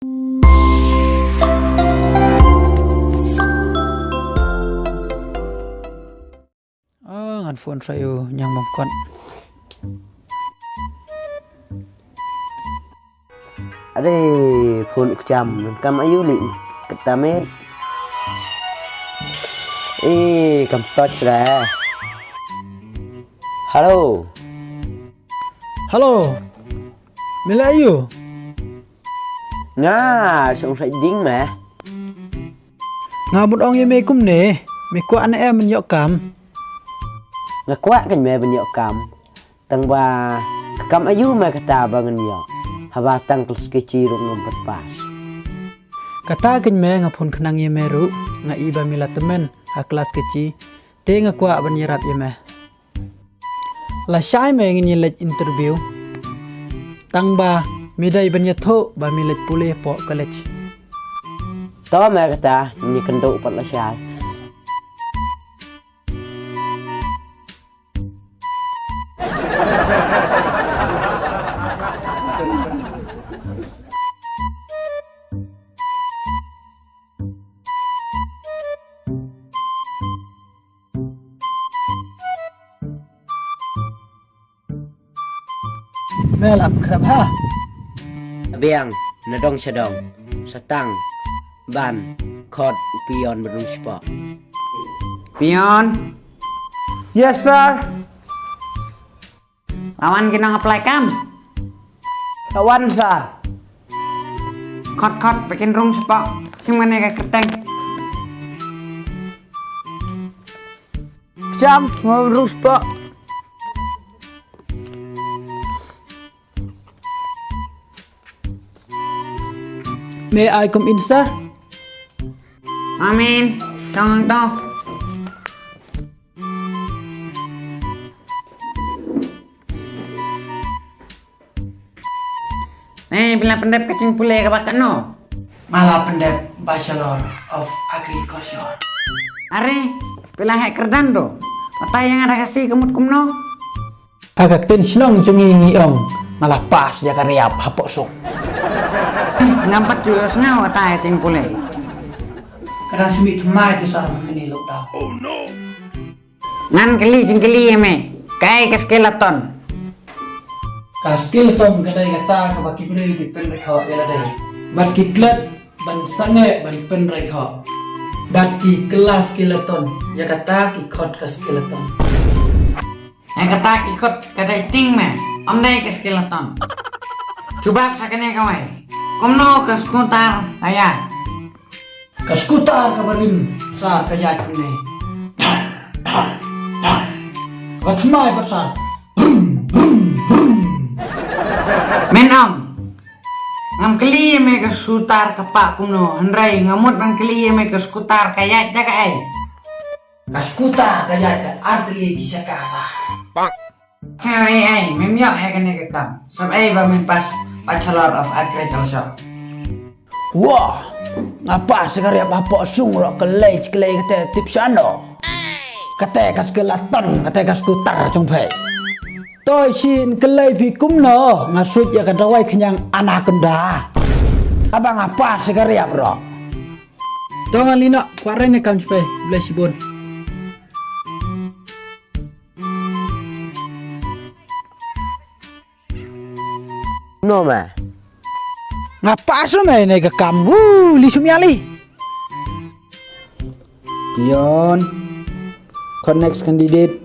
Oh, ngan phone saya yang mongkot. Ade phone jam kam ayu li ketamet. Kam touch ra. Halo. Halo. Mila ayu. Nga, song sai ding mà. Ngabut ong yeme kum ne. Me ko an em yok kam. Nga kwa kan me ben yok kam. Tang ba kam ayu ma kata bangen yok. Haba tang klus keci rung ngompat pas. Kata kin me ngapun kenang yeme ru nga iba mila temen ha kelas keci. Te nga kwa ban yerap yeme. La syai me ngin yelet interview. Tang ba midai ban yatho ba milet pulih po college. To ma kata ni kendo pat la syai. Melap kerap ha. Biang nadong sadong satang ban khot pion benung spa. Pion, Yes sir. lawan kita nge-apply kam. Kawan sir. Kot bikin rung sepok. Sing mana kayak keteng. Jam semua terus pak. May I come in sir? Amin. Jangan to. Bila pendep kecing pule ke bakat no. Malah pendep Bachelor of Agriculture. Are, bila hek kerdan do. Mata yang ada kasih kemut kumno. Agak tin sinong cungi ngiong. Malah pas jaga riap hapok sung. Ngampat juga sengau kata kecing pule. Kadang sumi kemai tu sar ini lockdown. Ngan keli ya me. Kai ke skeleton. Skeleton kadai kata ke baki fri di pen rekha ya dai. Bat kiklat ban sange ban pen rekha. Bat ki kelas skeleton ya kata ki khot ke skeleton. Yang kata ikut kadai ting me. Om dai ke skeleton. Coba sakanya kawai. Kumno ke skutar ayah. Ke skutar ke barin sar ke yat kune. Bat mai pasar. Menong. Ngam keli me ke skutar ke pak kumno. Hendrai ngamut ban keli me ke skutar kayat jaga ai. Ke skutar ke yat ke arti bisa kasar. Cewek ai memyok ya kene ke kam. Sab ai ba men pas Bachelor of Agriculture. Wah, ngapa sekarang bapak sung rok kelej kata tips ando. Kata kas kelatan, kata kas skutar jompai. Toi sin kelej pikum no, ngasut ya kadawai kenyang anak kenda. Abang apa sekarang bro? Tolong lina, kuarai kam jompai, boleh sibun. No ma. Ngapa semai naik ke kamu, li sumiali? Pion, connect candidate.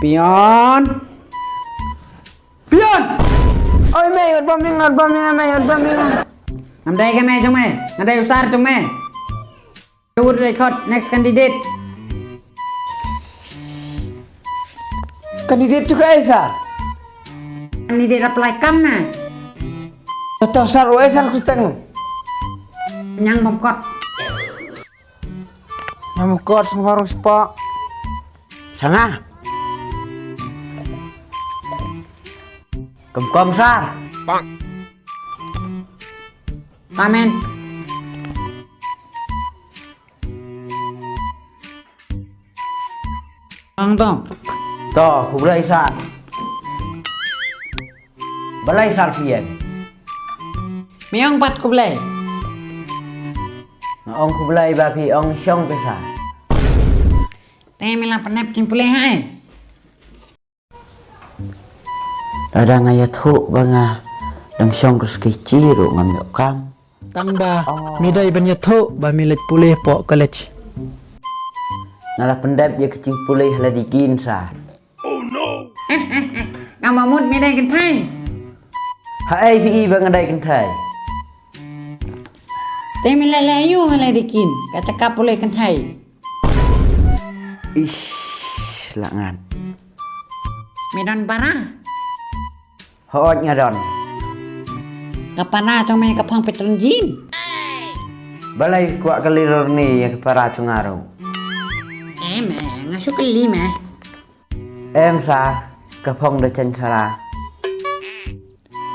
Pion, Pion. Oi me, urbam me. Ngamdai ke me jome, ngadai usar jome. Would record next candidate. Kandidat juga Esa. Candidate apply kam na. Atau sar Esa kuteng. Nyang mongkot. Yang kor sembarang sepak. Sana. Kom sar. Amin. Tong tong. To khu belai sar. Belai sar pian. Miong pat ku belai. Ong khu belai ba pi ong syong te sar. Teh mila penep cing pulih hai. Ada ngaya thu banga dang syong kus keciru ngamyo kam. Tang ba midai banya tho ba milet pulih po college. Ngala pendap ya kecing pulih la dikin sar. Ngam mamut mi dai kan thai. Hai pi bang dai kan thai. Teh mila layu halai dikin. Kacakap pulih kan thai. Ish langan. Medan bara. Hot ngadon. Kapana trong me kapang petron jin. Balai kuak kelirur ni ya para cungaru. Em ngasuk keli meh. Em sar kapong da chen sara.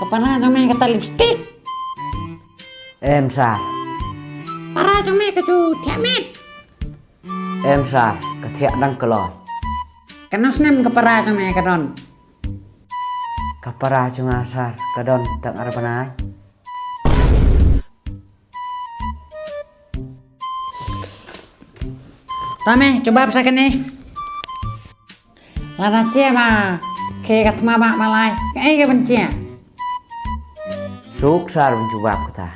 Kapana trong me kata lipstick. Em sar. Para trong me kacu thiamet. Em sar kathia dang keloi. Kanos nem kapara trong me kadon. Kapara cungar sar kadon tang arbanai. Tame coba pesakan nih. Lada cia ma. Ke katma bak malai. Ke ke bencia. Suk sar mencoba kita.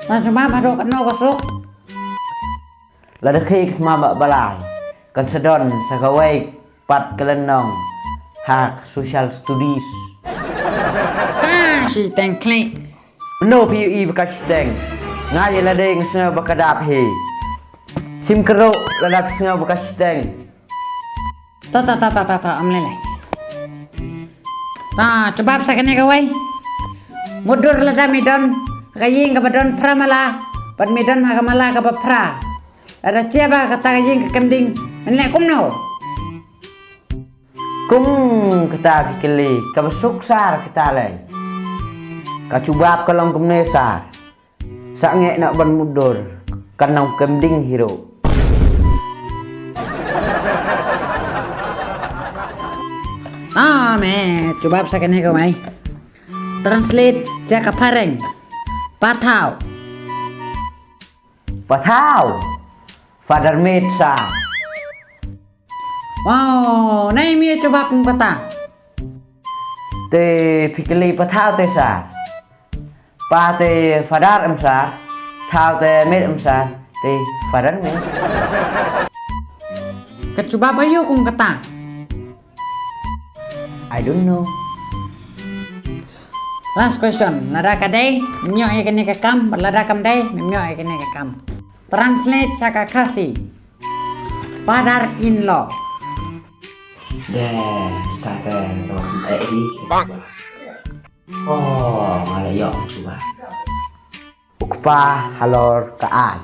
Lah coba baru keno kosuk. Lada khi sama bak balai. Kan sedon sakawai pat kelenong. Hak social studies. Kasih tengklik. No PUI bekas teng. Ngai lada yang sengaja bakadap he. Sim keruk lada sengaja bekas teng. Ta om lele. Nah, coba pesakan nih kawai. Mudur lada midon. Kaying kabadon pramala. Pad midon hakamala kabapra. Ada cia kata kaying kekending. Menlek kumno. Kum kita fikili kabasuk sar kita lay. Kacubap kalong kumne sar. Sange nak ban mudur kanang kembing hero. Ah, me coba pesakan nih kawai. Translate saya kapareng. Patau. Patau. Father made sar. Wow, nay mi coba pun kata. Te fikili patau te sar. Pa te father em sar. Thao te made em sar. Te father made. Kecoba bayu kum kata. I don't know. Last question. Lada kadai, mnyok kene kekam, lada kam dai, mnyok kene kekam. Translate saka kasih. Father in law. Deh, kita ini. Oh, malah yuk coba. Ukpa halor kaan.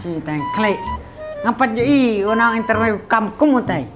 Si tengklik. Ngapat jui orang interview kam kumutai.